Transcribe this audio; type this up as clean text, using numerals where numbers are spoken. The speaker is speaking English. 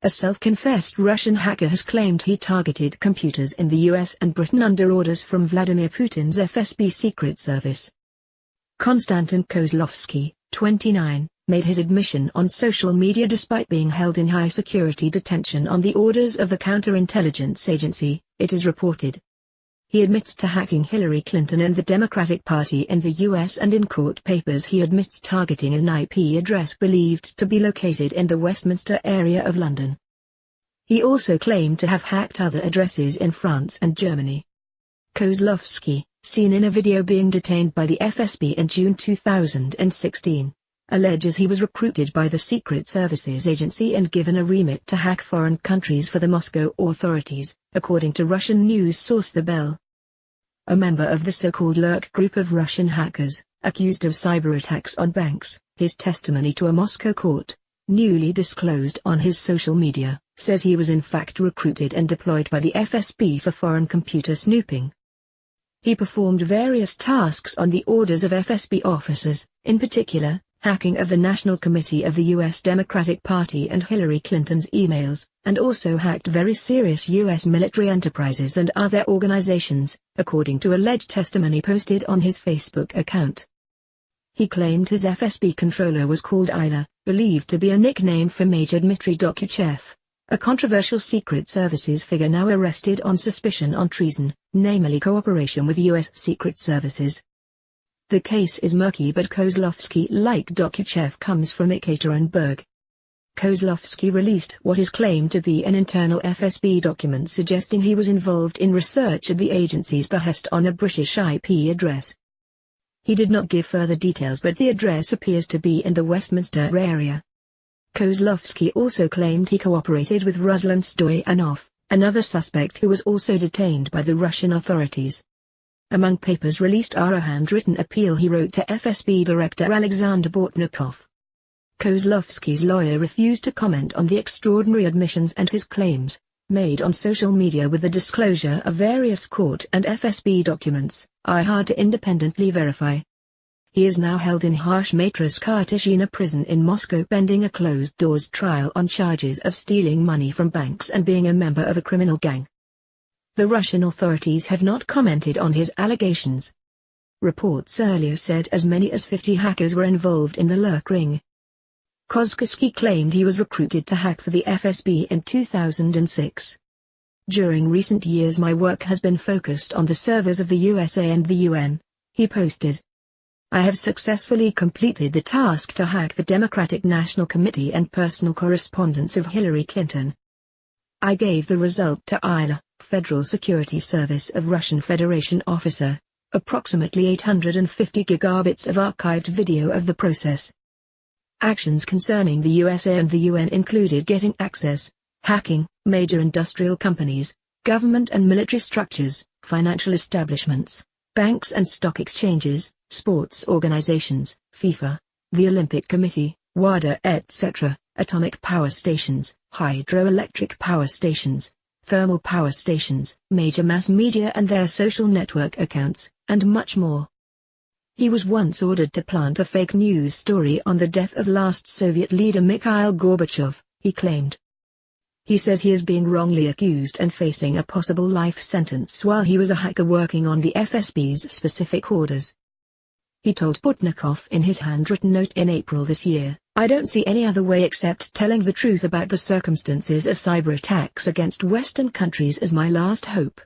A self-confessed Russian hacker has claimed he targeted computers in the US and Britain under orders from Vladimir Putin's FSB Secret Service. Konstantin Kozlovsky, 29, made his admission on social media despite being held in high-security detention on the orders of the counterintelligence agency, it is reported. He admits to hacking Hillary Clinton and the Democratic Party in the US, and in court papers he admits targeting an IP address believed to be located in the Westminster area of London. He also claimed to have hacked other addresses in France and Germany. Kozlovsky, seen in a video being detained by the FSB in June 2016, alleges he was recruited by the Secret Services Agency and given a remit to hack foreign countries for the Moscow authorities, according to Russian news source The Bell. A member of the so-called Lurk group of Russian hackers, accused of cyber attacks on banks, his testimony to a Moscow court, newly disclosed on his social media, says he was in fact recruited and deployed by the FSB for foreign computer snooping. He performed various tasks on the orders of FSB officers, in particular, hacking of the National Committee of the U.S. Democratic Party and Hillary Clinton's emails, and also hacked very serious U.S. military enterprises and other organizations, according to alleged testimony posted on his Facebook account. He claimed his FSB controller was called Ila, believed to be a nickname for Major Dmitry Dokuchev, a controversial Secret Services figure now arrested on suspicion on treason, namely cooperation with U.S. Secret Services. The case is murky, but Kozlovsky, like Dokuchev, comes from Ekaterinburg. Kozlovsky released what is claimed to be an internal FSB document suggesting he was involved in research at the agency's behest on a British IP address. He did not give further details, but the address appears to be in the Westminster area. Kozlovsky also claimed he cooperated with Ruslan Stoyanov, another suspect who was also detained by the Russian authorities. Among papers released are a handwritten appeal he wrote to FSB Director Alexander Bortnikov. Kozlovsky's lawyer refused to comment on the extraordinary admissions and his claims, made on social media with the disclosure of various court and FSB documents, are hard to independently verify. He is now held in Hashmatrskaya prison in Moscow pending a closed-doors trial on charges of stealing money from banks and being a member of a criminal gang. The Russian authorities have not commented on his allegations. Reports earlier said as many as 50 hackers were involved in the Lurk ring. Kozlovsky claimed he was recruited to hack for the FSB in 2006. During recent years my work has been focused on the servers of the USA and the UN, he posted. I have successfully completed the task to hack the Democratic National Committee and personal correspondence of Hillary Clinton. I gave the result to Ila, Federal Security Service of Russian Federation officer, approximately 850 gigabits of archived video of the process. Actions concerning the USA and the UN included getting access, hacking, major industrial companies, government and military structures, financial establishments, banks and stock exchanges, sports organizations, FIFA, the Olympic Committee, WADA etc., atomic power stations, hydroelectric power stations, thermal power stations, major mass media and their social network accounts, and much more. He was once ordered to plant a fake news story on the death of last Soviet leader Mikhail Gorbachev, he claimed. He says he is being wrongly accused and facing a possible life sentence while he was a hacker working on the FSB's specific orders. He told Bortnikov in his handwritten note in April this year, I don't see any other way except telling the truth about the circumstances of cyber attacks against Western countries as my last hope.